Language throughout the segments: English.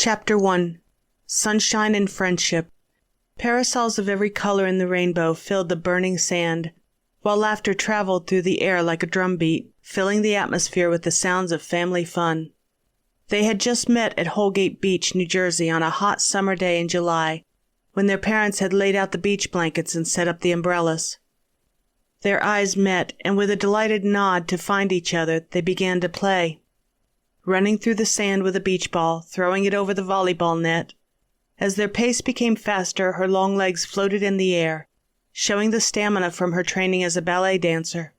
Chapter 1. Sunshine and Friendship. Parasols of every color in the rainbow filled the burning sand, while laughter traveled through the air like a drumbeat, filling the atmosphere with the sounds of family fun. They had just met at Holgate Beach, New Jersey, on a hot summer day in July, when their parents had laid out the beach blankets and set up the umbrellas. Their eyes met, and with a delighted nod to find each other, they began to play. Running through the sand with a beach ball, throwing it over the volleyball net. As their pace became faster, her long legs floated in the air, showing the stamina from her training as a ballet dancer.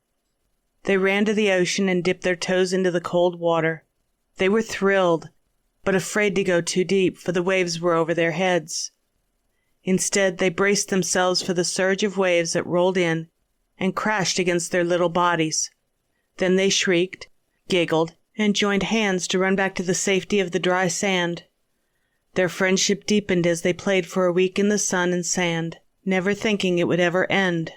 They ran to the ocean and dipped their toes into the cold water. They were thrilled, but afraid to go too deep, for the waves were over their heads. Instead, they braced themselves for the surge of waves that rolled in and crashed against their little bodies. Then they shrieked, giggled, and joined hands to run back to the safety of the dry sand. Their friendship deepened as they played for a week in the sun and sand, never thinking it would ever end.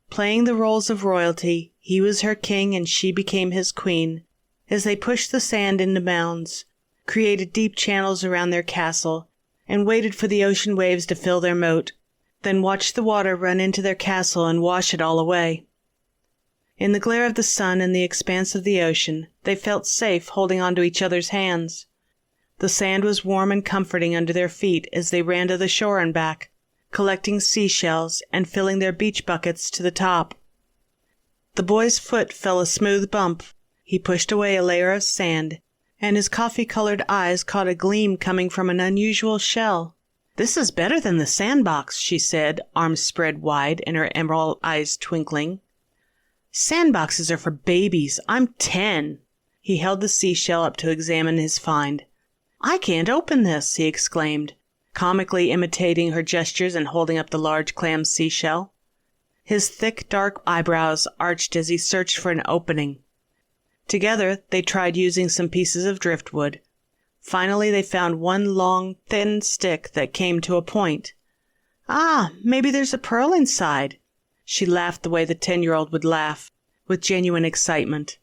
Playing the roles of royalty, he was her king and she became his queen, as they pushed the sand into mounds, created deep channels around their castle, and waited for the ocean waves to fill their moat, then watched the water run into their castle and wash it all away. In the glare of the sun and the expanse of the ocean, they felt safe holding on to each other's hands. The sand was warm and comforting under their feet as they ran to the shore and back, collecting seashells and filling their beach buckets to the top. The boy's foot fell a smooth bump. He pushed away a layer of sand, and his coffee-colored eyes caught a gleam coming from an unusual shell. "This is better than the sandbox," she said, arms spread wide and her emerald eyes twinkling. "Sandboxes are for babies. I'm 10. He held the seashell up to examine his find. "I can't open this," he exclaimed, comically imitating her gestures and holding up the large clam seashell. His thick, dark eyebrows arched as he searched for an opening. Together, they tried using some pieces of driftwood. Finally, they found one long, thin stick that came to a point. "Ah, maybe there's a pearl inside." She laughed the way the 10-year-old would laugh, with genuine excitement.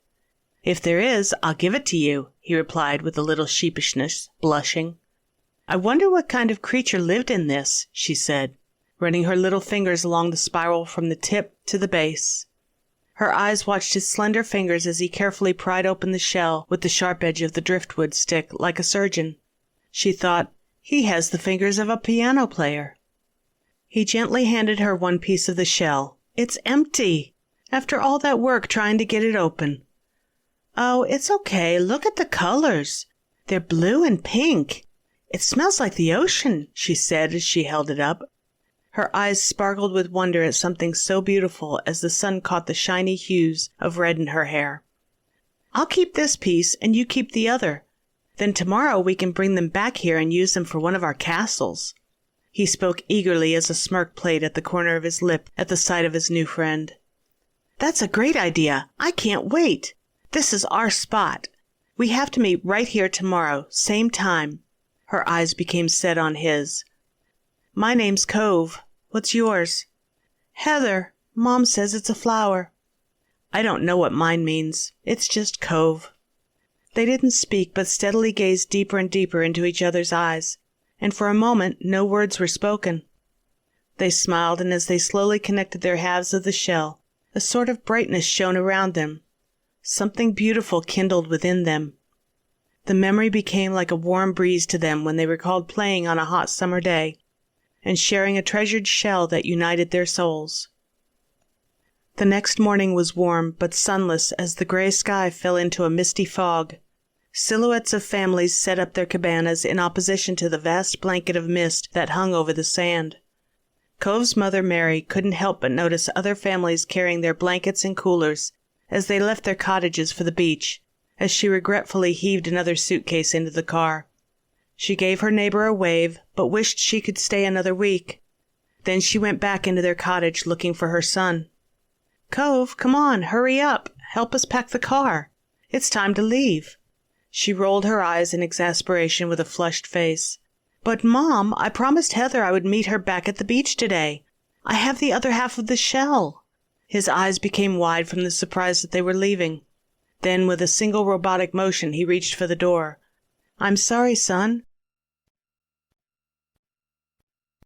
"If there is, I'll give it to you," he replied with a little sheepishness, blushing. "I wonder what kind of creature lived in this," she said, running her little fingers along the spiral from the tip to the base. Her eyes watched his slender fingers as he carefully pried open the shell with the sharp edge of the driftwood stick like a surgeon. She thought, "He has the fingers of a piano player." He gently handed her one piece of the shell. "It's empty! After all that work trying to get it open." "Oh, it's okay. Look at the colors. They're blue and pink. It smells like the ocean," she said as she held it up. Her eyes sparkled with wonder at something so beautiful as the sun caught the shiny hues of red in her hair. "I'll keep this piece and you keep the other. Then tomorrow we can bring them back here and use them for one of our castles." He spoke eagerly as a smirk played at the corner of his lip at the sight of his new friend. "That's a great idea. I can't wait. This is our spot. We have to meet right here tomorrow, same time." Her eyes became set on his. "My name's Cove. What's yours?" "Heather. Mom says it's a flower." "I don't know what mine means. It's just Cove." They didn't speak, but steadily gazed deeper and deeper into each other's eyes, and for a moment no words were spoken. They smiled, and as they slowly connected their halves of the shell, a sort of brightness shone around them. Something beautiful kindled within them. The memory became like a warm breeze to them when they recalled playing on a hot summer day and sharing a treasured shell that united their souls. The next morning was warm but sunless as the gray sky fell into a misty fog. Silhouettes of families set up their cabanas in opposition to the vast blanket of mist that hung over the sand. Cove's mother, Mary, couldn't help but notice other families carrying their blankets and coolers as they left their cottages for the beach, as she regretfully heaved another suitcase into the car. She gave her neighbor a wave, but wished she could stay another week. Then she went back into their cottage looking for her son. "Cove, come on, hurry up. Help us pack the car. It's time to leave." She rolled her eyes in exasperation with a flushed face. "But, Mom, I promised Heather I would meet her back at the beach today. I have the other half of the shell." His eyes became wide from the surprise that they were leaving. Then, with a single robotic motion, he reached for the door. "I'm sorry, son.